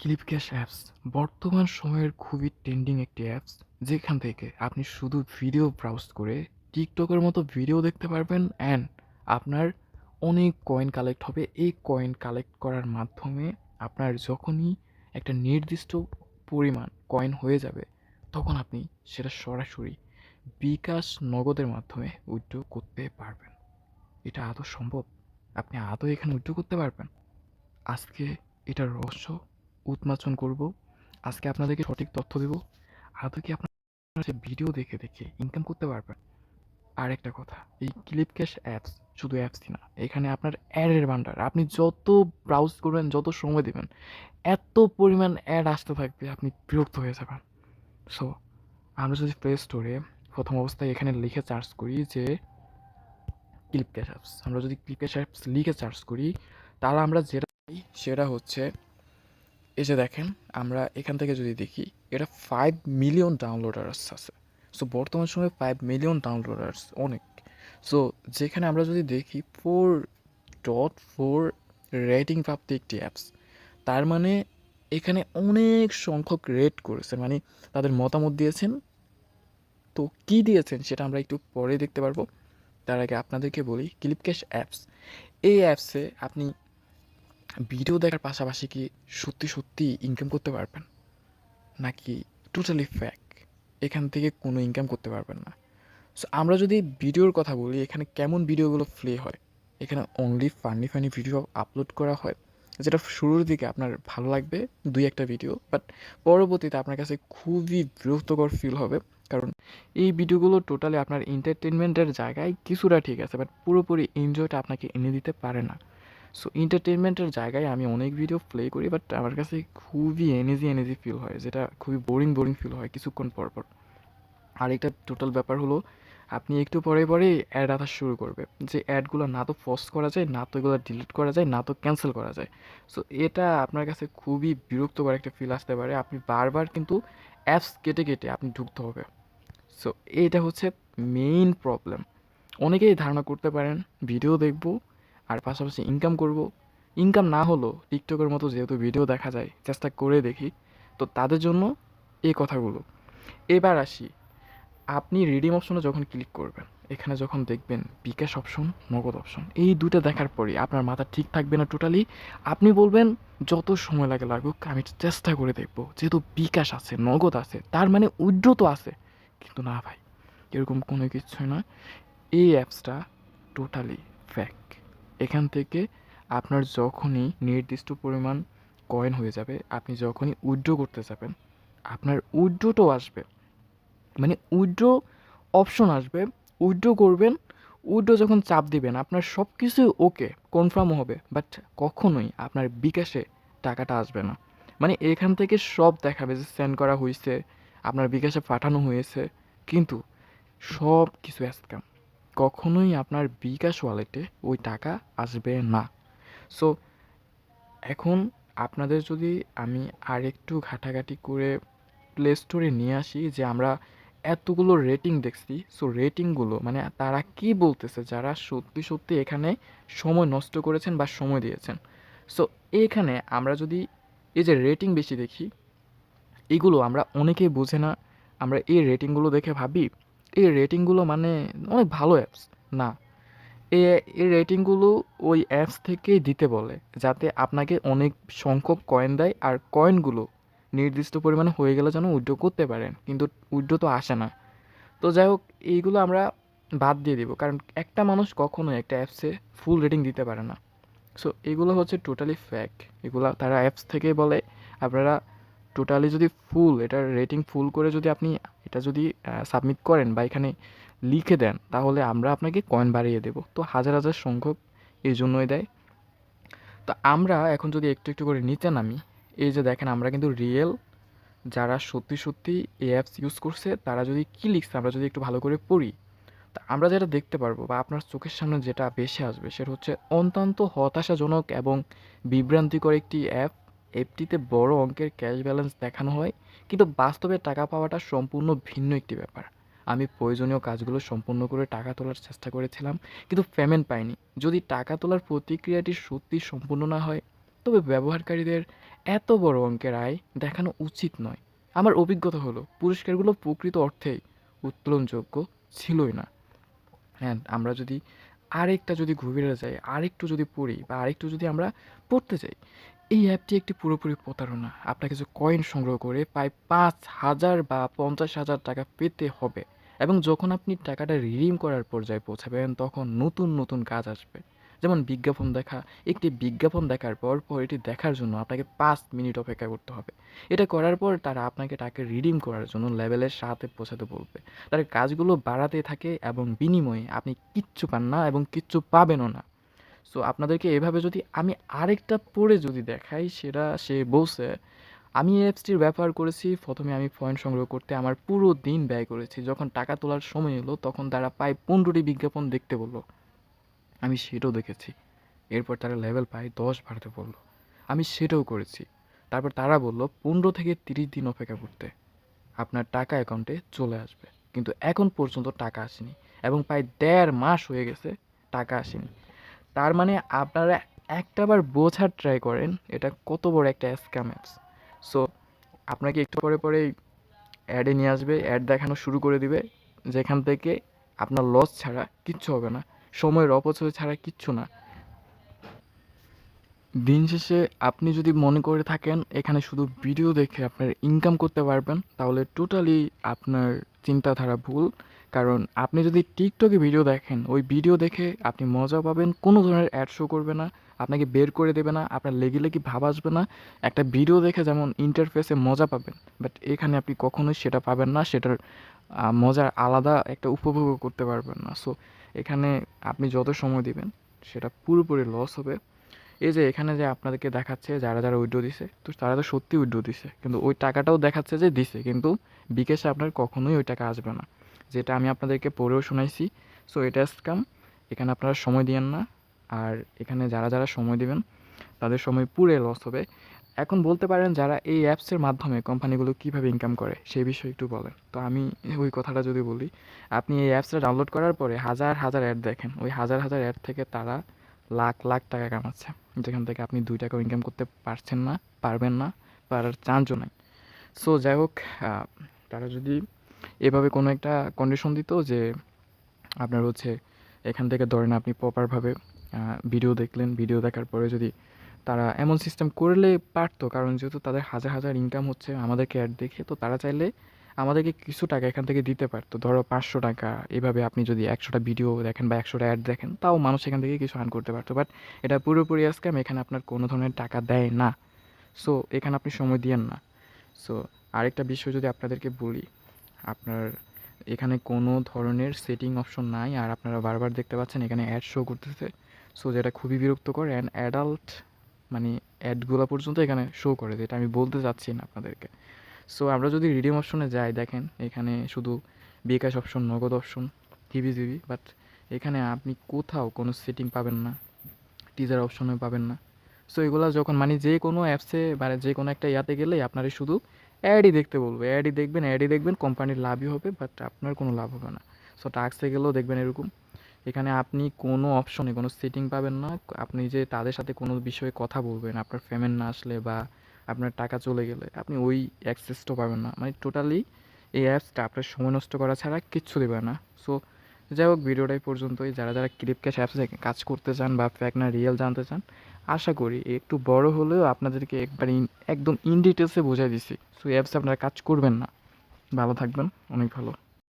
Clip cash apps বর্তমান সময়ের খুবই ট্রেন্ডিং একটি অ্যাপস, যেখান থেকে আপনি শুধু ভিডিও ব্রাউজ করে টিকটকের মতো ভিডিও দেখতে পারবেন অ্যান্ড আপনার অনেক কয়েন কালেক্ট হবে। এই কয়েন কালেক্ট করার মাধ্যমে আপনার যখনই একটা নির্দিষ্ট পরিমাণ কয়েন হয়ে যাবে, তখন আপনি সেটা সরাসরি বিকাশ নগদের মাধ্যমে উইথড্র করতে পারবেন। এটা আদৌ সম্ভব? আপনি আদৌ এখানে উইথড্র করতে পারবেন? আজকে এটার রহস্য উন্মোচন করব। আজকে আপনাদেরকে সঠিক তথ্য দেব। আদৌ কি আপনারা যে ভিডিও দেখে দেখে ইনকাম করতে পারবেন? আর একটা কথা, এই ক্লিপ ক্যাশ অ্যাপস শুধু অ্যাপসই না, এখানে আপনার অ্যাডের ভান্ডার। আপনি যত ব্রাউজ করবেন, যত সময় দেবেন, এত পরিমাণ অ্যাড আসতে থাকবে, আপনি বিরক্ত হয়ে যাবেন। সো আমরা যদি প্লে স্টোরে প্রথম অবস্থায় এখানে লিখে সার্চ করি যে ক্লিপ ক্যাশ অ্যাপস, আমরা যদি ক্লিপ ক্যাশ অ্যাপস লিখে সার্চ করি, তাহলে আমরা যেটা পাই সেটা হচ্ছে, এই যে দেখেন, আমরা এখান থেকে যদি দেখি, এটা 5 মিলিয়ন ডাউনলোডার্স আছে। সো বর্তমান সময়ে 5 মিলিয়ন ডাউনলোডার্স অনেক। সো যেখানে আমরা যদি দেখি 4.4 রেটিং প্রাপ্ত একটি অ্যাপস, তার মানে এখানে অনেক সংখ্যক রেট করেছে, মানে তাদের মতামত দিয়েছেন। তো কী দিয়েছেন সেটা আমরা একটু পরে দেখতে পারবো। তার আগে আপনাদেরকে বলি, ক্লিপক্যাশ অ্যাপস, এই অ্যাপসে আপনি ভিডিও দেখার পাশাপাশি কি সত্যি সত্যি ইনকাম করতে পারবেন, নাকি টোটালি ফ্যাক, এখান থেকে কোনো ইনকাম করতে পারবেন না। সো আমরা যদি ভিডিওর কথা বলি, এখানে কেমন ভিডিওগুলো প্লে হয়, এখানে only funny funny video upload করা হয়, যেটা শুরুর দিকে আপনার ভালো লাগবে দুই একটা ভিডিও, বাট পরবর্তীতে আপনার কাছে খুবই বিরক্তকর ফিল হবে। কারণ এই ভিডিওগুলো টোটালি আপনার এন্টারটেনমেন্টের জায়গায় কিছুটা ঠিক আছে, বাট পুরোপুরি এনজয়টা আপনাকে এনে দিতে পারে না। সো এন্টারটেনমেন্টের জায়গায় আমি অনেক ভিডিও প্লে করি, বাট আমার কাছে খুবই এনার্জি এনার্জি ফিল হয়, যেটা খুবই বোরিং বোরিং ফিল হয় কিছুক্ষণ পর পর। আরেকটা টোটাল ব্যাপার হলো, আপনি একটু পরে পরেই অ্যাড আসা শুরু করবে, যে অ্যাডগুলো না তো পজ করা যায়, না তো এগুলো ডিলিট করা যায়, না তো ক্যান্সেল করা যায়। সো এটা আপনার কাছে খুবই বিরক্তকর একটা ফিল আসতে পারে। আপনি বারবার কিন্তু অ্যাপস কেটে কেটে আপনি ঢুকতে হবে। সো এটা হচ্ছে মেইন প্রবলেম। অনেকেই ধারণা করতে পারেন ভিডিও দেখব আর পাশাপাশি ইনকাম করব। ইনকাম না হলেও টিকটকের মতো যেহেতু ভিডিও দেখা যায়, চেষ্টা করে দেখি, তো তাদের জন্য এই কথাগুলো। এবার আসি, আপনি রিডিম অপশনে যখন ক্লিক করবেন, এখানে যখন দেখবেন বিকাশ অপশন, নগদ অপশন, এই দুটো দেখার পরেই আপনার মাথা ঠিক থাকবে না টোটালি। আপনি বলবেন যত সময় লাগে লাগুক, আমি চেষ্টা করে দেখবো, যেহেতু বিকাশ আছে, নগদ আছে, তার মানে উইথড্র তো আছে। কিন্তু না ভাই, এরকম কোনো কিছুই নয়। এই অ্যাপসটা টোটালি ফেক। এখান থেকে আপনার যখনই নির্দিষ্ট পরিমাণ কয়েন হয়ে যাবে, আপনি যখনই উইথড্র করতে যাবেন, আপনার উইথড্রটাও আসবে, মানে উইথড্র অপশন আসবে, উইথড্র করবেন, উইথড্র যখন চাপ দিবেন আপনার সব কিছুই ওকে কনফার্মও হবে, বাট কখনোই আপনার বিকাশে টাকাটা আসবে না। মানে এখান থেকে সব দেখাবে যে সেন্ড করা হয়েছে, আপনার বিকাশে পাঠানো হয়েছে, কিন্তু সব কিছু স্ক্যাম। কখনোই আপনার বিকাশ ওয়ালেটে ওই টাকা আসবে না। সো এখন আপনাদের যদি আমি আরেকটু ঘাটাঘাটি করে প্লে স্টোরে নিয়ে আসি, যে আমরা এতগুলো রেটিং দেখছি, সো রেটিংগুলো মানে তারা কি বলতেছে, যারা সত্যি সত্যি এখানে সময় নষ্ট করেছেন বা সময় দিয়েছেন। সো এখানে আমরা যদি এই যে রেটিং বেশি দেখি, এগুলো আমরা অনেকেই বোঝে না। আমরা এই রেটিংগুলো দেখে ভাবি এই রেটিংগুলো মানে অনেক ভালো অ্যাপস। না, এ এই রেটিংগুলো ওই অ্যাপস থেকেই দিতে বলে, যাতে আপনাকে অনেক সংখ্যক কয়েন দেয়, আর কয়েনগুলো নির্দিষ্ট পরিমাণে হয়ে গেলে যেন উইথড্র করতে পারেন, কিন্তু উইথড্র তো আসে না। তো যাই হোক, এইগুলো আমরা বাদ দিয়ে দিব, কারণ একটা মানুষ কখনোই একটা অ্যাপসে ফুল রেটিং দিতে পারে না। সো এগুলো হচ্ছে টোটালি ফ্যাক। এগুলো তারা অ্যাপস থেকে বলে। আপনারা টোটালি যদি ফুল, এটার রেটিং ফুল করে যদি আপনি এটা যদি সাবমিট করেন বা এখানে লিখে দেন, তাহলে আমরা আপনাকে কয়েন বাড়িয়ে দেব। তো হাজার হাজার সংখ্যক এই জন্যই দেয়। তো আমরা এখন যদি একটু একটু করে নিচে নামি, এই যে দেখেন, আমরা কিন্তু রিয়েল যারা সত্যি সত্যি এই অ্যাপস ইউজ করছে, তারা যদি কী লিখছে আমরা যদি একটু ভালো করে পড়ি, তা আমরা যেটা দেখতে পারবো বা আপনার চোখের সামনে যেটা বেশি আসবে, সেটা হচ্ছে অত্যন্ত হতাশাজনক এবং বিভ্রান্তিকর একটি অ্যাপ। অ্যাপটিতে বড় অঙ্কের ক্যাশ ব্যালেন্স দেখানো হয়, কিন্তু বাস্তবে টাকা পাওয়াটা সম্পূর্ণ ভিন্ন একটি ব্যাপার। আমি প্রয়োজনীয় কাজগুলো সম্পূর্ণ করে টাকা তোলার চেষ্টা করেছিলাম, কিন্তু পেমেন্ট পাইনি। যদি টাকা তোলার প্রতিক্রিয়াটি সত্যি সম্পূর্ণ না হয়, তো তবে ব্যবহারকারীদের এত বড় অঙ্কের আয় দেখানো উচিত নয়। আমার অভিজ্ঞতা হলো পুরস্কারগুলো প্রকৃত অর্থেই উত্তোলনযোগ্য ছিলই না। অ্যান্ড আমরা যদি আরেকটা যদি গভীরে যাই, আরেকটু যদি পড়ি বা আরেকটু যদি আমরা পড়তে যাই, এই অ্যাপটি একটি পুরোপুরি প্রতারণা। আপনার কিছু কয়েন সংগ্রহ করে প্রায় ৫,০০০ বা ৫০,০০০ টাকা পেতে হবে, এবং যখন আপনি টাকাটা রিডিম করার পর্যায়ে পৌঁছাবেন তখন নতুন নতুন কাজ আসবে। যেমন বিজ্ঞাপন দেখা। একটি বিজ্ঞাপন দেখার পর এটি দেখার জন্য আপনাকে ৫ মিনিট অপেক্ষা করতে হবে। এটা করার পর তারা আপনাকে টাকা রিডিম করার জন্য লেভেলের ৭ এ পৌঁছাতে বলবে। তার কাজগুলো বাড়াতে থাকে এবং বিনিময়ে আপনি কিচ্ছু পান না এবং কিচ্ছু পাবেনও না। সো আপনাদেরকে এভাবে যদি আমি আরেকটা পড়ে যদি দেখাই, সেটা সে বলছে, আমি এই অ্যাপসটির ব্যবহার করেছি। প্রথমে আমি পয়েন্ট সংগ্রহ করতে আমার পুরো দিন ব্যয় করেছি। যখন টাকা তোলার সময় এলো তখন তারা প্রায় ১৫টি বিজ্ঞাপন দেখতে বলল। আমি সেটাও দেখেছি। এরপর তারা লেভেল প্রায় ১০ বাড়াতে বলল। আমি সেটাও করেছি। তারপর তারা বলল ১৫ থেকে ৩০ দিন অপেক্ষা করতে। আপনার টাকা অ্যাকাউন্টে চলে আসবে। কিন্তু এখন পর্যন্ত টাকা আসেনি এবং প্রায় ১.৫ মাস হয়ে গেছে টাকা আসেনি। তার মানে আপনারা একটাবার বোঝার ট্রাই করেন এটা কত বড় একটা স্ক্যাম অ্যাপস। সো আপনাকে একটু পরে অ্যাডে নিয়ে আসবে, অ্যাড দেখানো শুরু করে দিবে, যেখান থেকে আপনার লস ছাড়া কিচ্ছু হবে না, সময়ের অপচয় ছাড়া কিচ্ছু না। দিন শেষে আপনি যদি মনে করে থাকেন এখানে শুধু ভিডিও দেখে আপনার ইনকাম করতে পারবেন, তাহলে টোটালি আপনার চিন্তাধারা ভুল। কারণ আপনি যদি টিকটকে ভিডিও দেখেন, ওই ভিডিও দেখে আপনি মজা পাবেন, কোনো ধরনের অ্যাড শো করবে না, আপনাকে বের করে দেবে না, আপনার লেগি ভাব আসবে না। একটা ভিডিও দেখে যেমন ইন্টারফেসে মজা পাবেন, বাট এখানে আপনি কখনোই সেটা পাবেন না, সেটার মজার আলাদা একটা উপভোগও করতে পারবেন না। সো এখানে আপনি যত সময় দিবেন সেটা পুরোপুরি লস হবে। এই যে এখানে যে আপনাদেরকে দেখাচ্ছে যারা উইথড্র দিছে, তো তারা তো সত্যি উইথড্র দিছে, কিন্তু ওই টাকাটাও দেখাচ্ছে যে দিছে, কিন্তু বিকাশে আপনার কখনোই ওই টাকা আসবে না, যেটা আমি আপনাদেরকে পড়েও শোনাইছি। সো এটা স্ক্যাম। এখানে আপনারা সময় দিয়েন না। আর এখানে যারা সময় দিবেন তাদের সময় পুরো লস হবে। এখন বলতে পারেন যারা এই অ্যাপসের মাধ্যমে কোম্পানিগুলো কীভাবে ইনকাম করে সেই বিষয়ে একটু বলেন। তো আমি ওই কথাটা যদি বলি, আপনি এই অ্যাপসটা ডাউনলোড করার পরে হাজার হাজার অ্যাড দেখেন, ওই হাজার হাজার অ্যাড থেকে তারা লাখ লাখ টাকা কামাচ্ছে, যেখান থেকে আপনি ২ টাকাও ইনকাম করতে পারছেন না, পারবেন না, পারার চান্সও নাই। সো যাই হোক, তারা যদি এভাবে কোনো একটা কন্ডিশন দিত যে আপনার হচ্ছে এখান থেকে ধরেন আপনি প্রপারভাবে ভিডিও দেখলেন, ভিডিও দেখার পরে যদি তারা এমন সিস্টেম করলে পারতো, কারণ যেহেতু তাদের হাজার হাজার ইনকাম হচ্ছে আমাদেরকে অ্যাড দেখে, তো তারা চাইলে আমাদেরকে কিছু টাকা এখান থেকে দিতে পারতো, ধরো ৫০০ টাকা। এভাবে আপনি যদি ১০০টা ভিডিও দেখেন বা ১০০টা অ্যাড দেখেন, তাও মানুষ এখান থেকে কিছু আর্ন করতে পারতো। বাট এটা পুরোপুরি স্ক্যাম, এখানে আপনার কোনো ধরনের টাকা দেয় না। সো এখানে আপনি সময় দিয়েন না। সো আরেকটা বিষয় যদি আপনাদেরকে বলি, আপনার এখানে কোনো ধরনের সেটিং অপশন নাই, আর আপনারা বারবার দেখতে পাচ্ছেন এখানে অ্যাড শো করতেছে। সো যেটা খুবই বিরক্তকর, অ্যান্ড অ্যাডাল্ট মানে অ্যাডগুলো পর্যন্ত এখানে শো করে, যেটা আমি বলতে চাচ্ছি না আপনাদেরকে। সো আমরা যদি রিডিম অপশনে যাই, দেখেন এখানে শুধু বিকাশ অপশন, নগদ অপশন, হিবিজিবি, বাট এখানে আপনি কোথাও কোনো সেটিং পাবেন না, টিজার অপশনে পাবেন না। সো এগুলো যখন মানে যে কোনো অ্যাপসে মানে যে কোনো একটা ইয়াতে গেলেই আপনারা শুধু অ্যাডই দেখতে বলবে, অ্যাডই দেখবেন, কোম্পানির লাভই হবে, বাট আপনার কোনো লাভ হবে না। সো টাক্সে গেলেও দেখবেন এরকম, এখানে আপনি কোনো অপশনে কোনো সেটিং পাবেন না। আপনি যে তাদের সাথে কোনো বিষয়ে কথা বলবেন, আপনার পেমেন্ট না আসলে বা আপনার টাকা চলে গেলে, আপনি ওই অ্যাক্সেসটাও পাবেন না। মানে টোটালি এই অ্যাপসটা আপনার সময় নষ্ট করা ছাড়া কিচ্ছু দেবে না। সো যাই হোক, ভিডিওটা এই পর্যন্তই। যারা ক্লিপক্যাশ অ্যাপসে কাজ করতে চান বা ফেক না রিয়েল জানতে চান, আশা করি একটু বড় হলেও আপনাদেরকে একদম ইন ডিটেলসে বোঝাই দিছি। সো এই অ্যাপসে আপনারা কাজ করবেন না। ভালো থাকবেন, অনেক ভালো।